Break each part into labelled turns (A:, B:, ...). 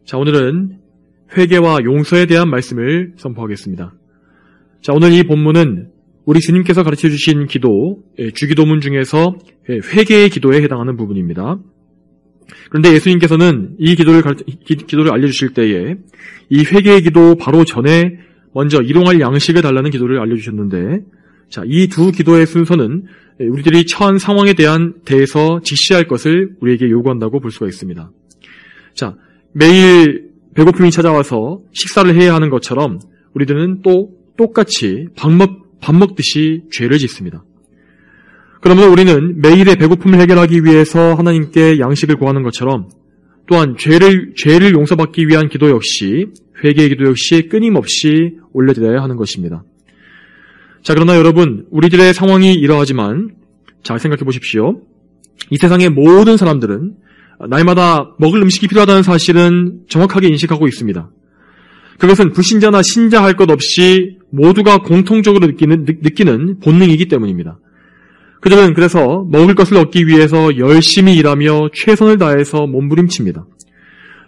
A: 자, 오늘은 회개와 용서에 대한 말씀을 선포하겠습니다. 자, 오늘 이 본문은 우리 주님께서 가르쳐 주신 기도, 주기도문 중에서 회개의 기도에 해당하는 부분입니다. 그런데 예수님께서는 이 기도를 알려주실 때에 이 회개의 기도 바로 전에 먼저 일용할 양식을 달라는 기도를 알려주셨는데, 자, 이 두 기도의 순서는 우리들이 처한 상황에 대해서 직시할 것을 우리에게 요구한다고 볼 수가 있습니다. 자, 매일 배고픔이 찾아와서 식사를 해야 하는 것처럼 우리들은 또 똑같이 밥 먹듯이 죄를 짓습니다. 그러면 우리는 매일의 배고픔을 해결하기 위해서 하나님께 양식을 구하는 것처럼 또한 죄를 용서받기 위한 기도 역시, 회개의 기도 역시 끊임없이 올려드려야 하는 것입니다. 자, 그러나 여러분, 우리들의 상황이 이러하지만 잘 생각해 보십시오. 이 세상의 모든 사람들은 날마다 먹을 음식이 필요하다는 사실은 정확하게 인식하고 있습니다. 그것은 불신자나 신자 할 것 없이 모두가 공통적으로 느끼는 본능이기 때문입니다. 그들은 그래서 먹을 것을 얻기 위해서 열심히 일하며 최선을 다해서 몸부림칩니다.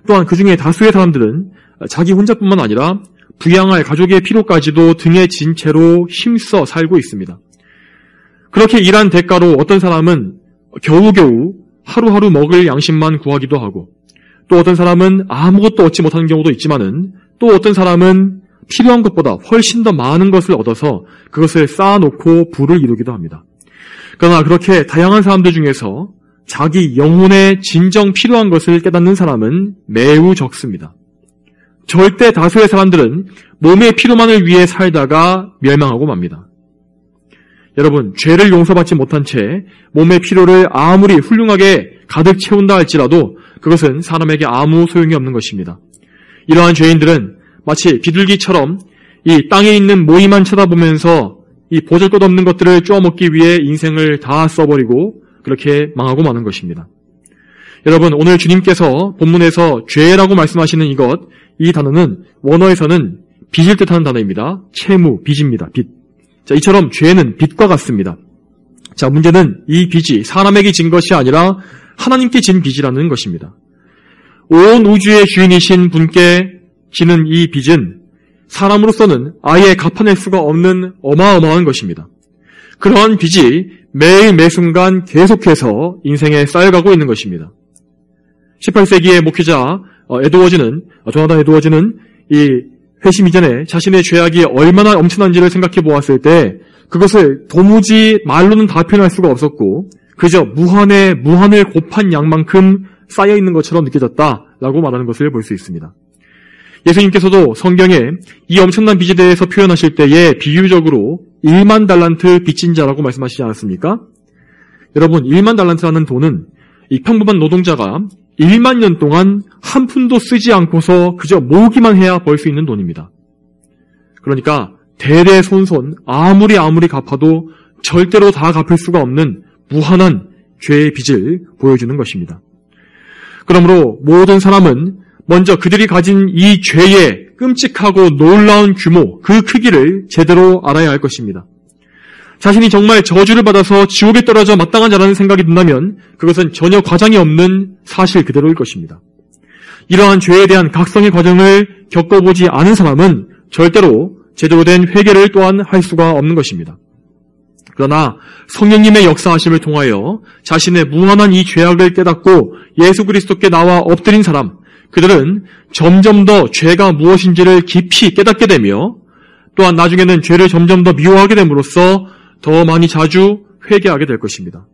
A: 또한 그 중에 다수의 사람들은 자기 혼자뿐만 아니라 부양할 가족의 필요까지도 등에 진 채로 힘써 살고 있습니다. 그렇게 일한 대가로 어떤 사람은 겨우겨우 하루하루 먹을 양식만 구하기도 하고, 또 어떤 사람은 아무것도 얻지 못하는 경우도 있지만은, 또 어떤 사람은 필요한 것보다 훨씬 더 많은 것을 얻어서 그것을 쌓아놓고 부를 이루기도 합니다. 그러나 그렇게 다양한 사람들 중에서 자기 영혼에 진정 필요한 것을 깨닫는 사람은 매우 적습니다. 절대 다수의 사람들은 몸의 필요만을 위해 살다가 멸망하고 맙니다. 여러분, 죄를 용서받지 못한 채 몸의 필요를 아무리 훌륭하게 가득 채운다 할지라도 그것은 사람에게 아무 소용이 없는 것입니다. 이러한 죄인들은 마치 비둘기처럼 이 땅에 있는 모이만 쳐다보면서 이 보잘것없는 것들을 쪼아먹기 위해 인생을 다 써버리고 그렇게 망하고 마는 것입니다. 여러분, 오늘 주님께서 본문에서 죄라고 말씀하시는 이 단어는 원어에서는 빚을 뜻하는 단어입니다. 채무, 빚입니다. 빚. 자, 이처럼 죄는 빚과 같습니다. 자, 문제는 이 빚이 사람에게 진 것이 아니라 하나님께 진 빚이라는 것입니다. 온 우주의 주인이신 분께 지는 이 빚은 사람으로서는 아예 갚아낼 수가 없는 어마어마한 것입니다. 그러한 빚이 매일 매순간 계속해서 인생에 쌓여가고 있는 것입니다. 18세기의 목회자 조나단 에드워즈는 이 회심 이전에 자신의 죄악이 얼마나 엄청난지를 생각해 보았을 때 그것을 도무지 말로는 다 표현할 수가 없었고 그저 무한을 곱한 양만큼 쌓여있는 것처럼 느껴졌다라고 말하는 것을 볼 수 있습니다. 예수님께서도 성경에 이 엄청난 빚에 대해서 표현하실 때에 비유적으로 1만 달란트 빚진 자라고 말씀하시지 않았습니까? 여러분, 1만 달란트라는 돈은 이 평범한 노동자가 1만 년 동안 한 푼도 쓰지 않고서 그저 모으기만 해야 벌 수 있는 돈입니다. 그러니까 대대손손 아무리 갚아도 절대로 다 갚을 수가 없는 무한한 죄의 빚을 보여주는 것입니다. 그러므로 모든 사람은 먼저 그들이 가진 이 죄의 끔찍하고 놀라운 규모, 그 크기를 제대로 알아야 할 것입니다. 자신이 정말 저주를 받아서 지옥에 떨어져 마땅한 자라는 생각이 든다면 그것은 전혀 과장이 없는 사실 그대로일 것입니다. 이러한 죄에 대한 각성의 과정을 겪어보지 않은 사람은 절대로 제대로 된 회개를 또한 할 수가 없는 것입니다. 그러나 성령님의 역사하심을 통하여 자신의 무한한 이 죄악을 깨닫고 예수 그리스도께 나와 엎드린 사람, 그들은 점점 더 죄가 무엇인지를 깊이 깨닫게 되며 또한 나중에는 죄를 점점 더 미워하게 됨으로써 더 많이 자주 회개하게 될 것입니다.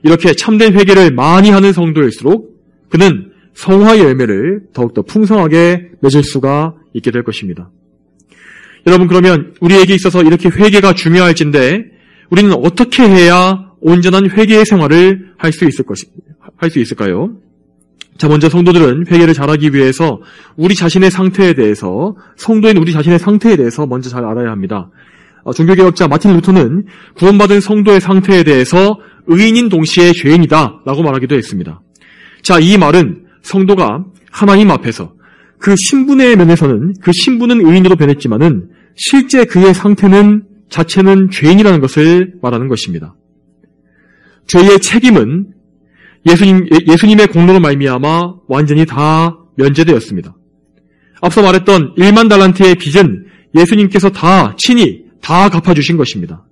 A: 이렇게 참된 회개를 많이 하는 성도일수록 그는 성화의 열매를 더욱더 풍성하게 맺을 수가 있게 될 것입니다. 여러분, 그러면 우리에게 있어서 이렇게 회개가 중요할진데 우리는 어떻게 해야 온전한 회개의 생활을 할 수 있을까요? 자, 먼저 성도들은 회개를 잘하기 위해서 우리 자신의 상태에 대해서, 성도인 우리 자신의 상태에 대해서 먼저 잘 알아야 합니다. 종교개혁자 마틴 루터는 구원받은 성도의 상태에 대해서 의인인 동시에 죄인이다 라고 말하기도 했습니다. 자, 이 말은 성도가 하나님 앞에서 그 신분의 면에서는 그 신분은 의인으로 변했지만은 실제 그의 상태는 자체는 죄인이라는 것을 말하는 것입니다. 죄의 책임은 예수님의 공로로 말미암아 완전히 다 면제되었습니다. 앞서 말했던 1만 달란트의 빚은 예수님께서 친히 다 갚아주신 것입니다.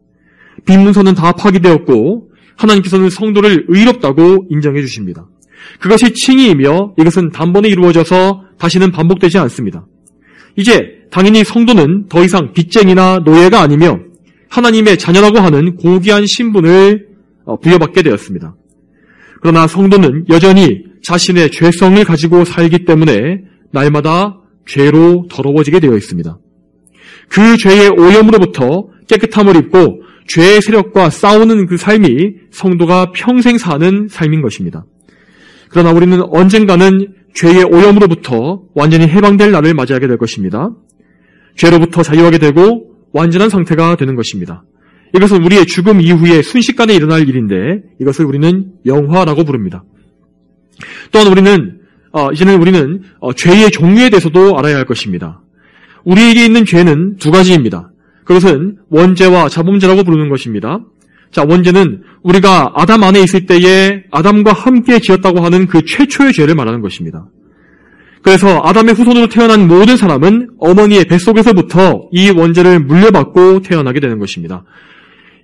A: 빚 문서는 다 파기되었고 하나님께서는 성도를 의롭다고 인정해 주십니다. 그것이 칭의이며 이것은 단번에 이루어져서 다시는 반복되지 않습니다. 이제 당연히 성도는 더 이상 빚쟁이나 노예가 아니며 하나님의 자녀라고 하는 고귀한 신분을 부여받게 되었습니다. 그러나 성도는 여전히 자신의 죄성을 가지고 살기 때문에 날마다 죄로 더러워지게 되어 있습니다. 그 죄의 오염으로부터 깨끗함을 입고 죄의 세력과 싸우는 그 삶이 성도가 평생 사는 삶인 것입니다. 그러나 우리는 언젠가는 죄의 오염으로부터 완전히 해방될 날을 맞이하게 될 것입니다. 죄로부터 자유하게 되고 완전한 상태가 되는 것입니다. 이것은 우리의 죽음 이후에 순식간에 일어날 일인데 이것을 우리는 영화라고 부릅니다. 또한 이제는 우리는 죄의 종류에 대해서도 알아야 할 것입니다. 우리에게 있는 죄는 두 가지입니다. 그것은 원죄와 자범죄라고 부르는 것입니다. 자, 원죄는 우리가 아담 안에 있을 때에 아담과 함께 지었다고 하는 그 최초의 죄를 말하는 것입니다. 그래서 아담의 후손으로 태어난 모든 사람은 어머니의 뱃속에서부터 이 원죄를 물려받고 태어나게 되는 것입니다.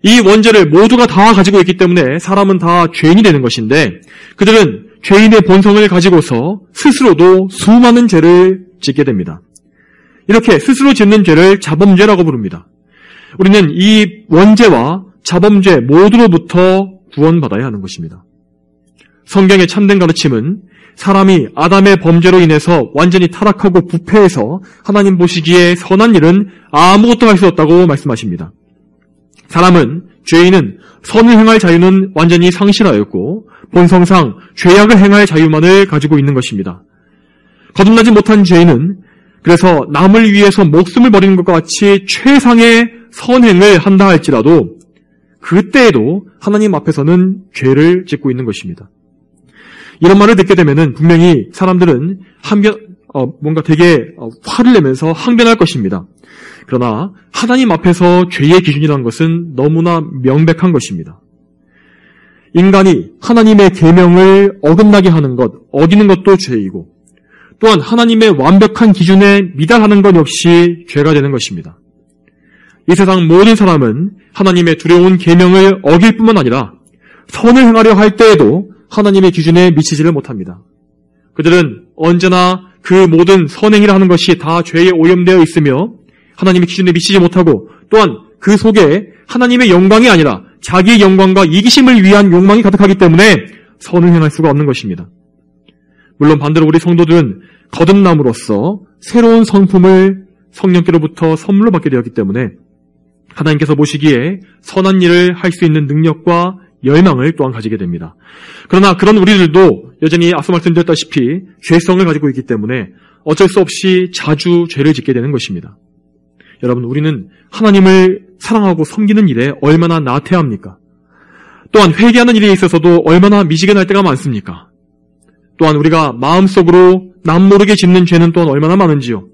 A: 이 원죄를 모두가 다 가지고 있기 때문에 사람은 다 죄인이 되는 것인데 그들은 죄인의 본성을 가지고서 스스로도 수많은 죄를 짓게 됩니다. 이렇게 스스로 짓는 죄를 자범죄라고 부릅니다. 우리는 이 원죄와 자범죄 모두로부터 구원받아야 하는 것입니다. 성경의 참된 가르침은 사람이 아담의 범죄로 인해서 완전히 타락하고 부패해서 하나님 보시기에 선한 일은 아무것도 할 수 없다고 말씀하십니다. 죄인은 선을 행할 자유는 완전히 상실하였고 본성상 죄악을 행할 자유만을 가지고 있는 것입니다. 거듭나지 못한 죄인은 그래서 남을 위해서 목숨을 버리는 것과 같이 최상의 선행을 한다 할지라도 그때에도 하나님 앞에서는 죄를 짓고 있는 것입니다. 이런 말을 듣게 되면은 분명히 사람들은 뭔가 되게 화를 내면서 항변할 것입니다. 그러나 하나님 앞에서 죄의 기준이라는 것은 너무나 명백한 것입니다. 인간이 하나님의 계명을 어긋나게 하는 것, 어기는 것도 죄이고 또한 하나님의 완벽한 기준에 미달하는 것 역시 죄가 되는 것입니다. 이 세상 모든 사람은 하나님의 두려운 계명을 어길 뿐만 아니라 선을 행하려 할 때에도 하나님의 기준에 미치지를 못합니다. 그들은 언제나 그 모든 선행이라 하는 것이 다 죄에 오염되어 있으며 하나님의 기준에 미치지 못하고 또한 그 속에 하나님의 영광이 아니라 자기의 영광과 이기심을 위한 욕망이 가득하기 때문에 선을 행할 수가 없는 것입니다. 물론 반대로 우리 성도들은 거듭남으로써 새로운 성품을 성령께로부터 선물로 받게 되었기 때문에 하나님께서 보시기에 선한 일을 할 수 있는 능력과 열망을 또한 가지게 됩니다. 그러나 그런 우리들도 여전히 앞서 말씀드렸다시피 죄성을 가지고 있기 때문에 어쩔 수 없이 자주 죄를 짓게 되는 것입니다. 여러분, 우리는 하나님을 사랑하고 섬기는 일에 얼마나 나태합니까? 또한 회개하는 일에 있어서도 얼마나 미지근할 때가 많습니까? 또한 우리가 마음속으로 남모르게 짓는 죄는 또한 얼마나 많은지요.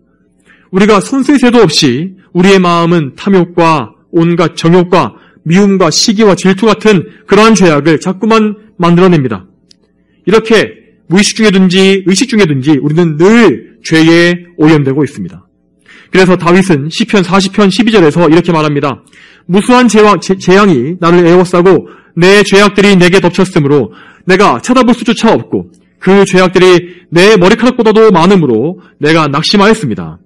A: 우리가 손쓸 새도 없이 우리의 마음은 탐욕과 온갖 정욕과 미움과 시기와 질투 같은 그러한 죄악을 자꾸만 만들어냅니다. 이렇게 무의식 중에든지 의식 중에든지 우리는 늘 죄에 오염되고 있습니다. 그래서 다윗은 시편 40편 12절에서 이렇게 말합니다. 무수한 재앙이 나를 에워싸고 내 죄악들이 내게 덮쳤으므로 내가 쳐다볼 수조차 없고 그 죄악들이 내 머리카락보다도 많으므로 내가 낙심하였습니다.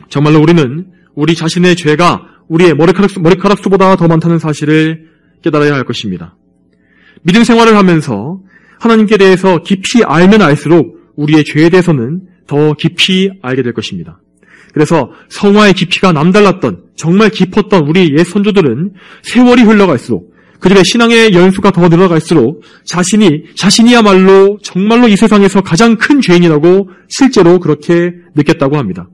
A: 정말로 우리는 우리 자신의 죄가 우리의 머리카락 수보다 더 많다는 사실을 깨달아야 할 것입니다. 믿음 생활을 하면서 하나님께 대해서 깊이 알면 알수록 우리의 죄에 대해서는 더 깊이 알게 될 것입니다. 그래서 성화의 깊이가 남달랐던 정말 깊었던 우리 옛 선조들은 세월이 흘러갈수록 그들의 신앙의 연수가 더 늘어갈수록 자신이야말로 정말로 이 세상에서 가장 큰 죄인이라고 실제로 그렇게 느꼈다고 합니다.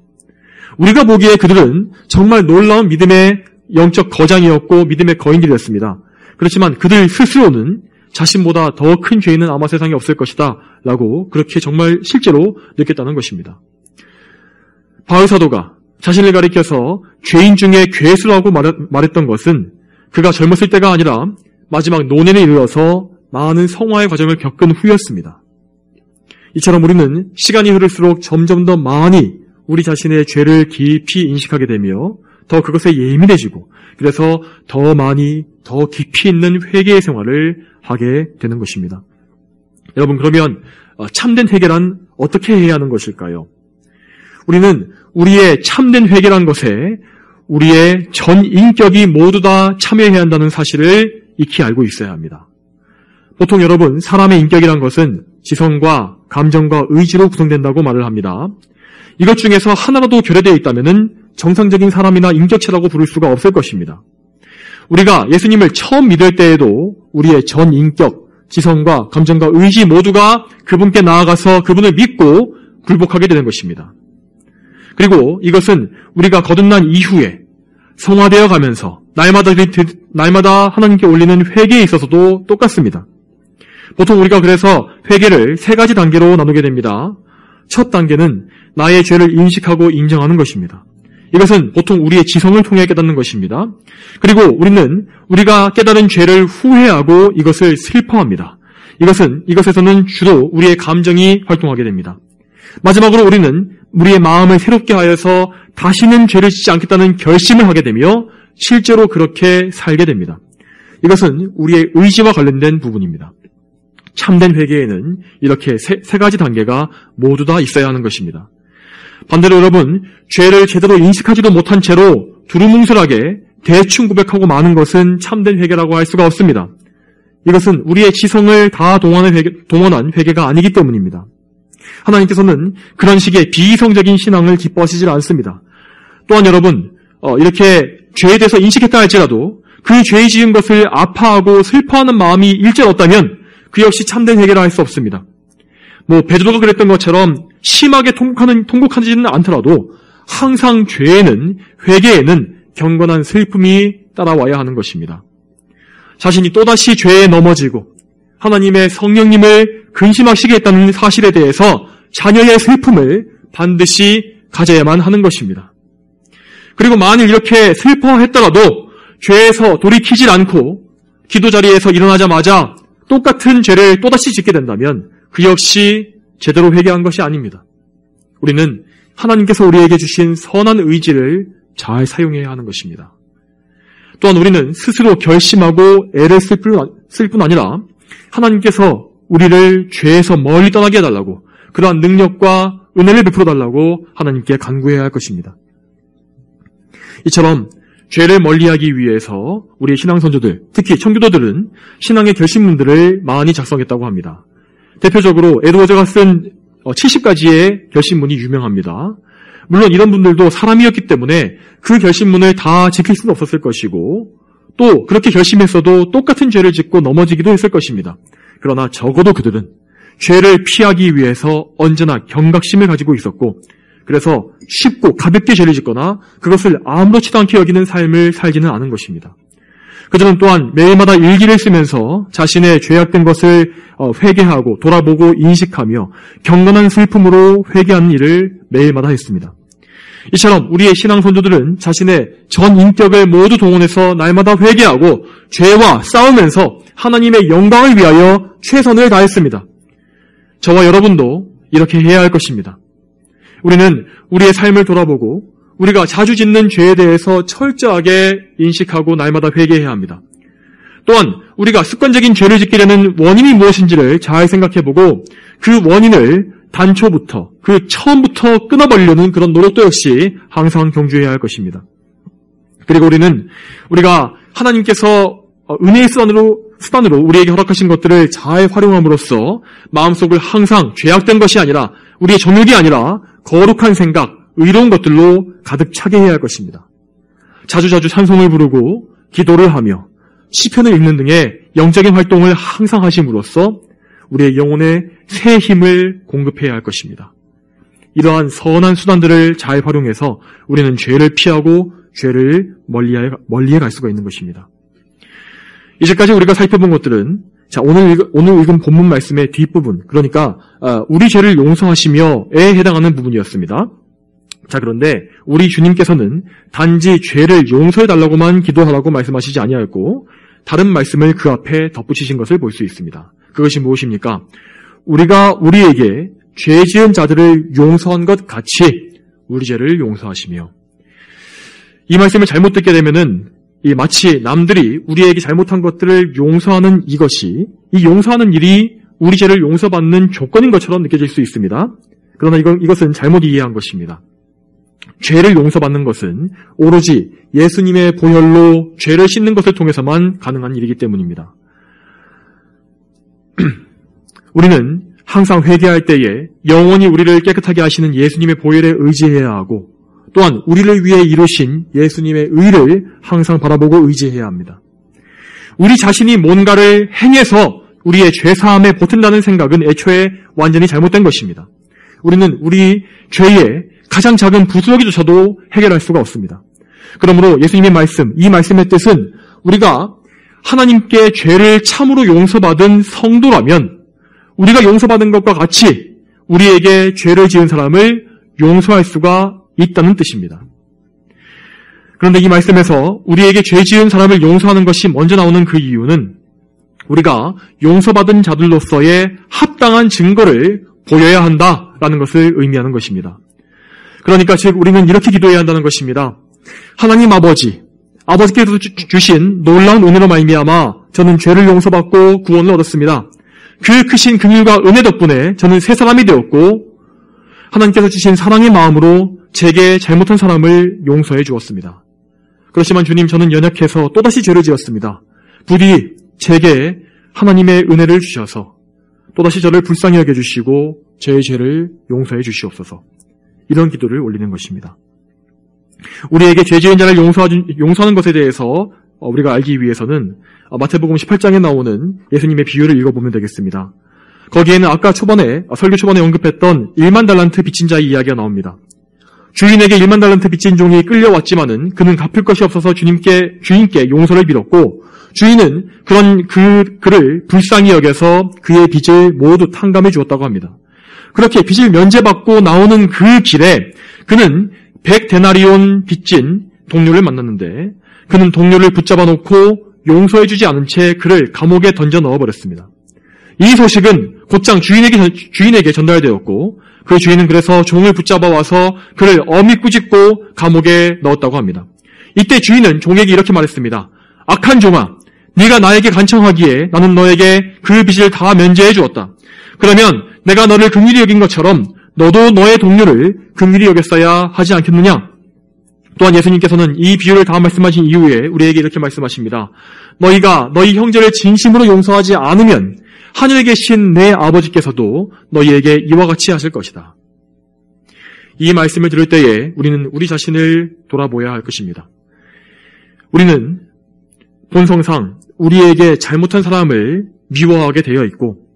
A: 우리가 보기에 그들은 정말 놀라운 믿음의 영적 거장이었고 믿음의 거인들이었습니다. 그렇지만 그들 스스로는 자신보다 더 큰 죄인은 아마 세상에 없을 것이다 라고 그렇게 정말 실제로 느꼈다는 것입니다. 바울 사도가 자신을 가리켜서 죄인 중에 괴수라고 말했던 것은 그가 젊었을 때가 아니라 마지막 노년에 이르러서 많은 성화의 과정을 겪은 후였습니다. 이처럼 우리는 시간이 흐를수록 점점 더 많이 우리 자신의 죄를 깊이 인식하게 되며 더 그것에 예민해지고 그래서 더 많이 더 깊이 있는 회개의 생활을 하게 되는 것입니다. 여러분, 그러면 참된 회개란 어떻게 해야 하는 것일까요? 우리는 우리의 참된 회개란 것에 우리의 전 인격이 모두 다 참여해야 한다는 사실을 익히 알고 있어야 합니다. 보통 여러분, 사람의 인격이란 것은 지성과 감정과 의지로 구성된다고 말을 합니다. 이것 중에서 하나라도 결여되어 있다면 정상적인 사람이나 인격체라고 부를 수가 없을 것입니다. 우리가 예수님을 처음 믿을 때에도 우리의 전 인격, 지성과 감정과 의지 모두가 그분께 나아가서 그분을 믿고 굴복하게 되는 것입니다. 그리고 이것은 우리가 거듭난 이후에 성화되어 가면서 날마다 하나님께 올리는 회개에 있어서도 똑같습니다. 보통 우리가 그래서 회개를 세 가지 단계로 나누게 됩니다. 첫 단계는 나의 죄를 인식하고 인정하는 것입니다. 이것은 보통 우리의 지성을 통해 깨닫는 것입니다. 그리고 우리는 우리가 깨달은 죄를 후회하고 이것을 슬퍼합니다. 이것에서는 주로 우리의 감정이 활동하게 됩니다. 마지막으로 우리는 우리의 마음을 새롭게 하여서 다시는 죄를 짓지 않겠다는 결심을 하게 되며 실제로 그렇게 살게 됩니다. 이것은 우리의 의지와 관련된 부분입니다. 참된 회개에는 이렇게 세 가지 단계가 모두 다 있어야 하는 것입니다. 반대로 여러분, 죄를 제대로 인식하지도 못한 채로 두루뭉술하게 대충 고백하고 마는 것은 참된 회개라고 할 수가 없습니다. 이것은 우리의 지성을 다 동원한 회개가 아니기 때문입니다. 하나님께서는 그런 식의 비이성적인 신앙을 기뻐하시질 않습니다. 또한 여러분, 이렇게 죄에 대해서 인식했다 할지라도 그 죄 지은 것을 아파하고 슬퍼하는 마음이 일절 없다면 그 역시 참된 회개라 할 수 없습니다. 베드로가 그랬던 것처럼 심하게 통곡하지는 않더라도 항상 죄에는, 회개에는 경건한 슬픔이 따라와야 하는 것입니다. 자신이 또다시 죄에 넘어지고 하나님의 성령님을 근심하시게 했다는 사실에 대해서 자녀의 슬픔을 반드시 가져야만 하는 것입니다. 그리고 만일 이렇게 슬퍼했더라도 죄에서 돌이키질 않고 기도 자리에서 일어나자마자 똑같은 죄를 또다시 짓게 된다면 그 역시 제대로 회개한 것이 아닙니다. 우리는 하나님께서 우리에게 주신 선한 의지를 잘 사용해야 하는 것입니다. 또한 우리는 스스로 결심하고 애를 쓸 뿐 아니라 하나님께서 우리를 죄에서 멀리 떠나게 해달라고, 그러한 능력과 은혜를 베풀어달라고 하나님께 간구해야 할 것입니다. 이처럼 죄를 멀리하기 위해서 우리의 신앙선조들, 특히 청교도들은 신앙의 결심문들을 많이 작성했다고 합니다. 대표적으로 에드워즈가 쓴 70가지의 결심문이 유명합니다. 물론 이런 분들도 사람이었기 때문에 그 결심문을 다 지킬 수는 없었을 것이고, 또 그렇게 결심했어도 똑같은 죄를 짓고 넘어지기도 했을 것입니다. 그러나 적어도 그들은 죄를 피하기 위해서 언제나 경각심을 가지고 있었고, 그래서 쉽고 가볍게 죄를 짓거나 그것을 아무렇지도 않게 여기는 삶을 살지는 않은 것입니다. 그들은 또한 매일마다 일기를 쓰면서 자신의 죄악된 것을 회개하고 돌아보고 인식하며 경건한 슬픔으로 회개하는 일을 매일마다 했습니다. 이처럼 우리의 신앙 선조들은 자신의 전 인격을 모두 동원해서 날마다 회개하고 죄와 싸우면서 하나님의 영광을 위하여 최선을 다했습니다. 저와 여러분도 이렇게 해야 할 것입니다. 우리는 우리의 삶을 돌아보고 우리가 자주 짓는 죄에 대해서 철저하게 인식하고 날마다 회개해야 합니다. 또한 우리가 습관적인 죄를 짓게 되는 원인이 무엇인지를 잘 생각해보고 그 원인을 단초부터, 그 처음부터 끊어버리려는 그런 노력도 역시 항상 경주해야 할 것입니다. 그리고 우리가 하나님께서 은혜의 수단으로 우리에게 허락하신 것들을 잘 활용함으로써 마음속을 항상 죄악된 것이 아니라 우리의 정욕이 아니라 거룩한 생각, 의로운 것들로 가득 차게 해야 할 것입니다. 자주자주 찬송을 부르고 기도를 하며 시편을 읽는 등의 영적인 활동을 항상 하심으로써 우리의 영혼에 새 힘을 공급해야 할 것입니다. 이러한 선한 수단들을 잘 활용해서 우리는 죄를 피하고 죄를 멀리해 갈 수가 있는 것입니다. 이제까지 우리가 살펴본 것들은 오늘 읽은 본문 말씀의 뒷부분, 그러니까 우리 죄를 용서하시며에 해당하는 부분이었습니다. 그런데 우리 주님께서는 단지 죄를 용서해달라고만 기도하라고 말씀하시지 아니하였고 다른 말씀을 그 앞에 덧붙이신 것을 볼 수 있습니다. 그것이 무엇입니까? 우리가 우리에게 죄 지은 자들을 용서한 것 같이 우리 죄를 용서하시며, 이 말씀을 잘못 듣게 되면은 마치 남들이 우리에게 잘못한 것들을 용서하는 이것이, 이 용서하는 일이 우리 죄를 용서받는 조건인 것처럼 느껴질 수 있습니다. 그러나 이것은 잘못 이해한 것입니다. 죄를 용서받는 것은 오로지 예수님의 보혈로 죄를 씻는 것을 통해서만 가능한 일이기 때문입니다. 우리는 항상 회개할 때에 영원히 우리를 깨끗하게 하시는 예수님의 보혈에 의지해야 하고, 또한 우리를 위해 이루신 예수님의 의를 항상 바라보고 의지해야 합니다. 우리 자신이 뭔가를 행해서 우리의 죄사함에 보탠다는 생각은 애초에 완전히 잘못된 것입니다. 우리는 우리 죄의 가장 작은 부스러기조차도 해결할 수가 없습니다. 그러므로 예수님의 말씀, 이 말씀의 뜻은 우리가 하나님께 죄를 참으로 용서받은 성도라면 우리가 용서받은 것과 같이 우리에게 죄를 지은 사람을 용서할 수가 있다는 뜻입니다. 그런데 이 말씀에서 우리에게 죄 지은 사람을 용서하는 것이 먼저 나오는 그 이유는 우리가 용서받은 자들로서의 합당한 증거를 보여야 한다라는 것을 의미하는 것입니다. 그러니까 즉 우리는 이렇게 기도해야 한다는 것입니다. 하나님 아버지께서 주신 놀라운 은혜로 말미암아 저는 죄를 용서받고 구원을 얻었습니다. 그 크신 긍휼과 은혜 덕분에 저는 새 사람이 되었고 하나님께서 주신 사랑의 마음으로 제게 잘못한 사람을 용서해 주었습니다. 그렇지만 주님, 저는 연약해서 또다시 죄를 지었습니다. 부디 제게 하나님의 은혜를 주셔서 또다시 저를 불쌍히 여겨주시고 제 죄를 용서해 주시옵소서. 이런 기도를 올리는 것입니다. 우리에게 죄 지은 자를 용서하는 것에 대해서 우리가 알기 위해서는 마태복음 18장에 나오는 예수님의 비유를 읽어보면 되겠습니다. 거기에는 아까 설교 초반에 언급했던 1만 달란트 빚진 자의 이야기가 나옵니다. 주인에게 1만 달란트 빚진 종이 끌려왔지만은 그는 갚을 것이 없어서 주인께 용서를 빌었고, 주인은 그를 불쌍히 여겨서 그의 빚을 모두 탕감해 주었다고 합니다. 그렇게 빚을 면제받고 나오는 그 길에 그는 100데나리온 빚진 동료를 만났는데, 그는 동료를 붙잡아 놓고 용서해주지 않은 채 그를 감옥에 던져 넣어버렸습니다. 이 소식은 곧장 주인에게 전달되었고, 그 주인은 그래서 종을 붙잡아 와서 그를 엄히 꾸짖고 감옥에 넣었다고 합니다. 이때 주인은 종에게 이렇게 말했습니다. 악한 종아, 네가 나에게 간청하기에 나는 너에게 그 빚을 다 면제해 주었다. 그러면 내가 너를 긍휼히 여긴 것처럼 너도 너의 동료를 긍휼히 여겼어야 하지 않겠느냐? 또한 예수님께서는 이 비유를 다 말씀하신 이후에 우리에게 이렇게 말씀하십니다. 너희가 너희 형제를 진심으로 용서하지 않으면 하늘에 계신 내 아버지께서도 너희에게 이와 같이 하실 것이다. 이 말씀을 들을 때에 우리는 우리 자신을 돌아보아야 할 것입니다. 우리는 본성상 우리에게 잘못한 사람을 미워하게 되어 있고,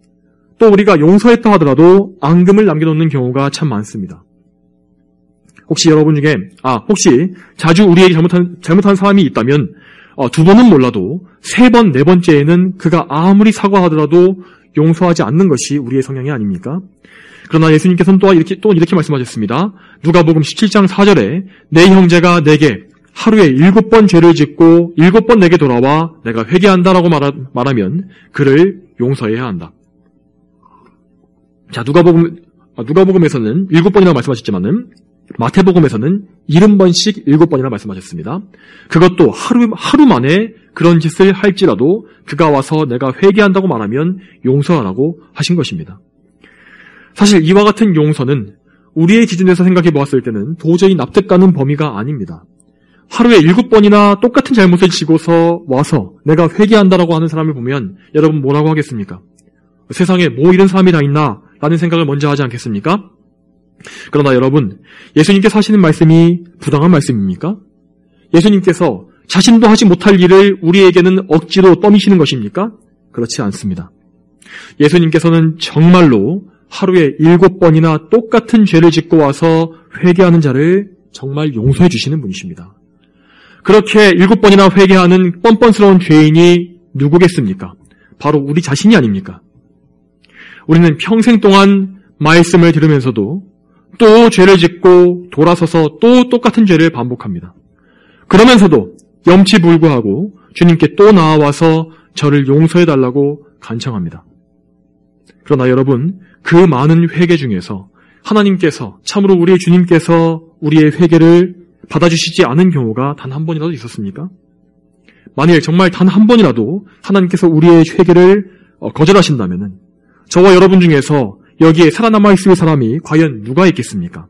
A: 또 우리가 용서했다 하더라도 앙금을 남겨놓는 경우가 참 많습니다. 혹시 여러분 중에 자주 우리에게 잘못한 사람이 있다면 2번은 몰라도 3번, 4번째에는 그가 아무리 사과하더라도 용서하지 않는 것이 우리의 성향이 아닙니까? 그러나 예수님께서는 또 이렇게 말씀하셨습니다. 누가복음 17장 4절에 내 형제가 내게 하루에 7번 죄를 짓고 7번 내게 돌아와 내가 회개한다라고 말하면 그를 용서해야 한다. 자, 누가복음에서는 7번이라고 말씀하셨지만은 마태복음에서는 70번씩 7번이나 말씀하셨습니다. 그것도 하루 만에 그런 짓을 할지라도 그가 와서 내가 회개한다고 말하면 용서하라고 하신 것입니다. 사실 이와 같은 용서는 우리의 기준에서 생각해 보았을 때는 도저히 납득 가는 범위가 아닙니다. 하루에 7번이나 똑같은 잘못을 지고서 와서 내가 회개한다라고 하는 사람을 보면 여러분 뭐라고 하겠습니까? 세상에 뭐 이런 사람이 다 있나? 라는 생각을 먼저 하지 않겠습니까? 그러나 여러분, 예수님께서 하시는 말씀이 부당한 말씀입니까? 예수님께서 자신도 하지 못할 일을 우리에게는 억지로 떠미시는 것입니까? 그렇지 않습니다. 예수님께서는 정말로 하루에 7번이나 똑같은 죄를 짓고 와서 회개하는 자를 정말 용서해 주시는 분이십니다. 그렇게 7번이나 회개하는 뻔뻔스러운 죄인이 누구겠습니까? 바로 우리 자신이 아닙니까? 우리는 평생 동안 말씀을 들으면서도 또 죄를 짓고 돌아서서 또 똑같은 죄를 반복합니다. 그러면서도 염치불구하고 주님께 또 나와서 저를 용서해달라고 간청합니다. 그러나 여러분, 그 많은 회개 중에서 하나님께서, 참으로 우리의 주님께서 우리의 회개를 받아주시지 않은 경우가 단 한 번이라도 있었습니까? 만일 정말 단 한 번이라도 하나님께서 우리의 회개를 거절하신다면 저와 여러분 중에서 여기에 살아남아 있을 사람이 과연 누가 있겠습니까?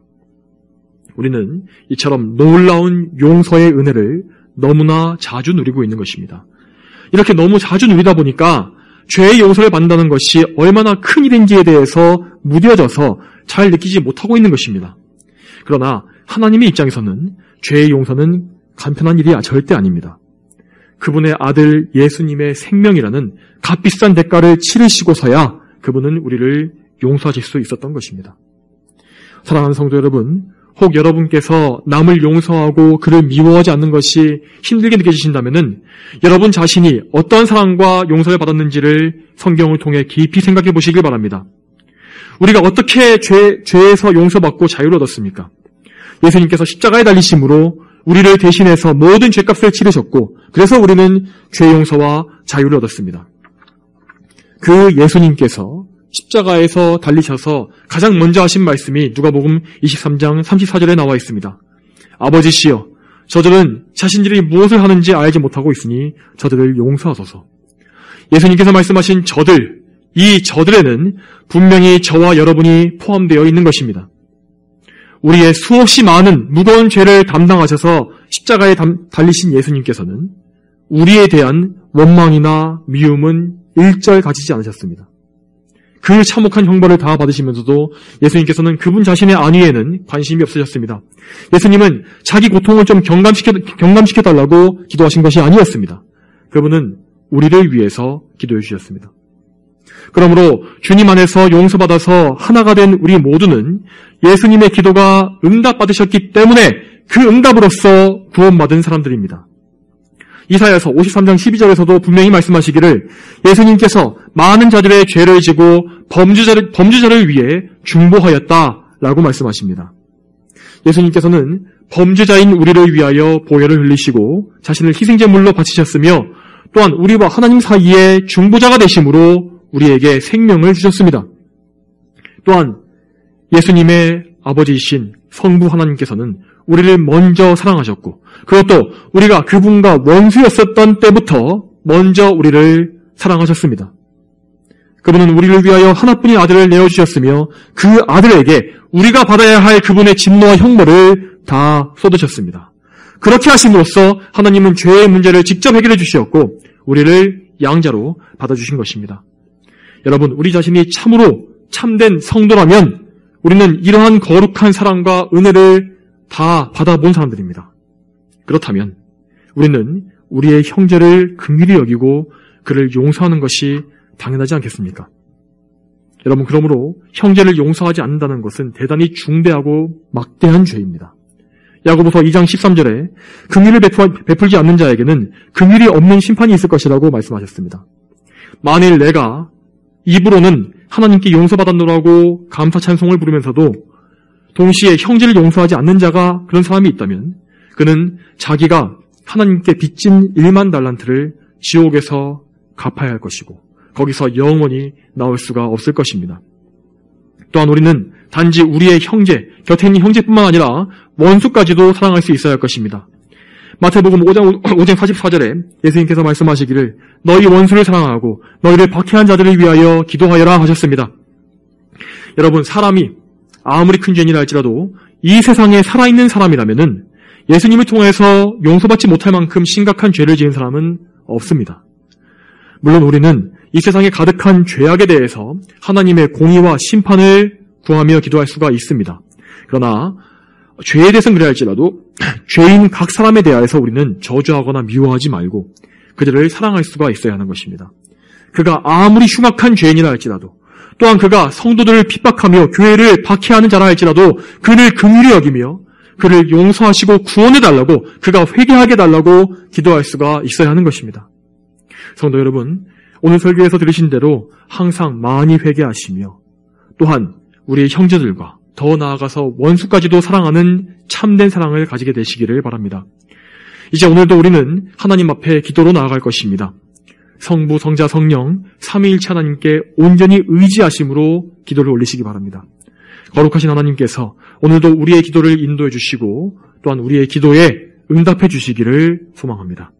A: 우리는 이처럼 놀라운 용서의 은혜를 너무나 자주 누리고 있는 것입니다. 이렇게 너무 자주 누리다 보니까 죄의 용서를 받는다는 것이 얼마나 큰 일인지에 대해서 무뎌져서 잘 느끼지 못하고 있는 것입니다. 그러나 하나님의 입장에서는 죄의 용서는 간편한 일이 절대 아닙니다. 그분의 아들 예수님의 생명이라는 값비싼 대가를 치르시고서야 그분은 우리를 용서하실 수 있었던 것입니다. 사랑하는 성도 여러분, 혹 여러분께서 남을 용서하고 그를 미워하지 않는 것이 힘들게 느껴지신다면 여러분 자신이 어떤 사랑과 용서를 받았는지를 성경을 통해 깊이 생각해 보시길 바랍니다. 우리가 어떻게 죄에서 용서받고 자유를 얻었습니까? 예수님께서 십자가에 달리심으로 우리를 대신해서 모든 죄값을 치르셨고 그래서 우리는 죄 용서와 자유를 얻었습니다. 그 예수님께서 십자가에서 달리셔서 가장 먼저 하신 말씀이 누가복음 23장 34절에 나와 있습니다. 아버지시여, 저들은 자신들이 무엇을 하는지 알지 못하고 있으니 저들을 용서하소서. 예수님께서 말씀하신 저들, 이 저들에는 분명히 저와 여러분이 포함되어 있는 것입니다. 우리의 수없이 많은 무거운 죄를 담당하셔서 십자가에 달리신 예수님께서는 우리에 대한 원망이나 미움은 일절 가지지 않으셨습니다. 그 참혹한 형벌을 다 받으시면서도 예수님께서는 그분 자신의 안위에는 관심이 없으셨습니다. 예수님은 자기 고통을 좀 경감시켜달라고 기도하신 것이 아니었습니다. 그분은 우리를 위해서 기도해 주셨습니다. 그러므로 주님 안에서 용서받아서 하나가 된 우리 모두는 예수님의 기도가 응답받으셨기 때문에 그 응답으로서 구원받은 사람들입니다. 이사야서 53장 12절에서도 분명히 말씀하시기를 예수님께서 많은 자들의 죄를 지고 범죄자를 위해 중보하였다라고 말씀하십니다. 예수님께서는 범죄자인 우리를 위하여 보혈을 흘리시고 자신을 희생제물로 바치셨으며 또한 우리와 하나님 사이에 중보자가 되심으로 우리에게 생명을 주셨습니다. 또한 예수님의 아버지이신 성부 하나님께서는 우리를 먼저 사랑하셨고 그것도 우리가 그분과 원수였었던 때부터 먼저 우리를 사랑하셨습니다. 그분은 우리를 위하여 하나뿐인 아들을 내어주셨으며 그 아들에게 우리가 받아야 할 그분의 진노와 형벌을 다 쏟으셨습니다. 그렇게 하심으로써 하나님은 죄의 문제를 직접 해결해 주셨고 우리를 양자로 받아주신 것입니다. 여러분, 우리 자신이 참으로 참된 성도라면 우리는 이러한 거룩한 사랑과 은혜를 다 받아본 사람들입니다. 그렇다면 우리는 우리의 형제를 긍휼히 여기고 그를 용서하는 것이 당연하지 않겠습니까? 여러분, 그러므로 형제를 용서하지 않는다는 것은 대단히 중대하고 막대한 죄입니다. 야고보서 2장 13절에 긍휼을 베풀지 않는 자에게는 긍휼이 없는 심판이 있을 것이라고 말씀하셨습니다. 만일 내가 입으로는 하나님께 용서받았노라고 감사 찬송을 부르면서도 동시에 형제를 용서하지 않는 자가 그런 사람이 있다면 그는 자기가 하나님께 빚진 1만 달란트를 지옥에서 갚아야 할 것이고 거기서 영원히 나올 수가 없을 것입니다. 또한 우리는 단지 우리의 형제, 곁에 있는 형제뿐만 아니라 원수까지도 사랑할 수 있어야 할 것입니다. 마태복음 5장 44절에 예수님께서 말씀하시기를 너희 원수를 사랑하고 너희를 박해한 자들을 위하여 기도하여라 하셨습니다. 여러분, 사람이 아무리 큰 죄인이라 할지라도 이 세상에 살아있는 사람이라면은 예수님을 통해서 용서받지 못할 만큼 심각한 죄를 지은 사람은 없습니다. 물론 우리는 이 세상에 가득한 죄악에 대해서 하나님의 공의와 심판을 구하며 기도할 수가 있습니다. 그러나 죄에 대해서는 그래야 할지라도 죄인 각 사람에 대하여서 우리는 저주하거나 미워하지 말고 그들을 사랑할 수가 있어야 하는 것입니다. 그가 아무리 흉악한 죄인이라 할지라도 또한 그가 성도들을 핍박하며 교회를 박해하는 자라 할지라도 그를 긍휼히 여기며 그를 용서하시고 구원해달라고 그가 회개하게 해달라고 기도할 수가 있어야 하는 것입니다. 성도 여러분, 오늘 설교에서 들으신 대로 항상 많이 회개하시며 또한 우리의 형제들과 더 나아가서 원수까지도 사랑하는 참된 사랑을 가지게 되시기를 바랍니다. 이제 오늘도 우리는 하나님 앞에 기도로 나아갈 것입니다. 성부, 성자, 성령 삼위일체 하나님께 온전히 의지하심으로 기도를 올리시기 바랍니다. 거룩하신 하나님께서 오늘도 우리의 기도를 인도해 주시고 또한 우리의 기도에 응답해 주시기를 소망합니다.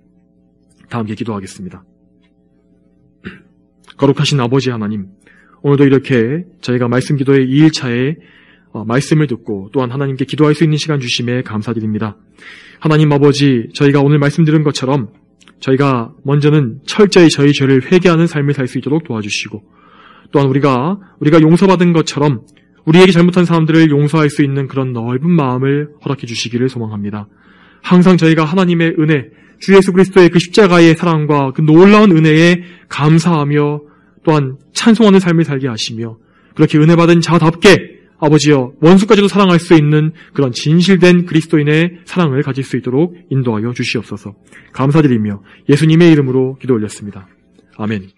A: 다 함께 기도하겠습니다. 거룩하신 아버지 하나님, 오늘도 이렇게 저희가 말씀 기도의 2일차에 말씀을 듣고 또한 하나님께 기도할 수 있는 시간 주심에 감사드립니다. 하나님 아버지, 저희가 오늘 말씀 들은 것처럼 저희가 먼저는 철저히 저희 죄를 회개하는 삶을 살 수 있도록 도와주시고 또한 우리가 용서받은 것처럼 우리에게 잘못한 사람들을 용서할 수 있는 그런 넓은 마음을 허락해 주시기를 소망합니다. 항상 저희가 하나님의 은혜, 주 예수 그리스도의 그 십자가의 사랑과 그 놀라운 은혜에 감사하며 또한 찬송하는 삶을 살게 하시며 그렇게 은혜 받은 자답게 아버지여 원수까지도 사랑할 수 있는 그런 진실된 그리스도인의 사랑을 가질 수 있도록 인도하여 주시옵소서. 감사드리며 예수님의 이름으로 기도 올렸습니다. 아멘.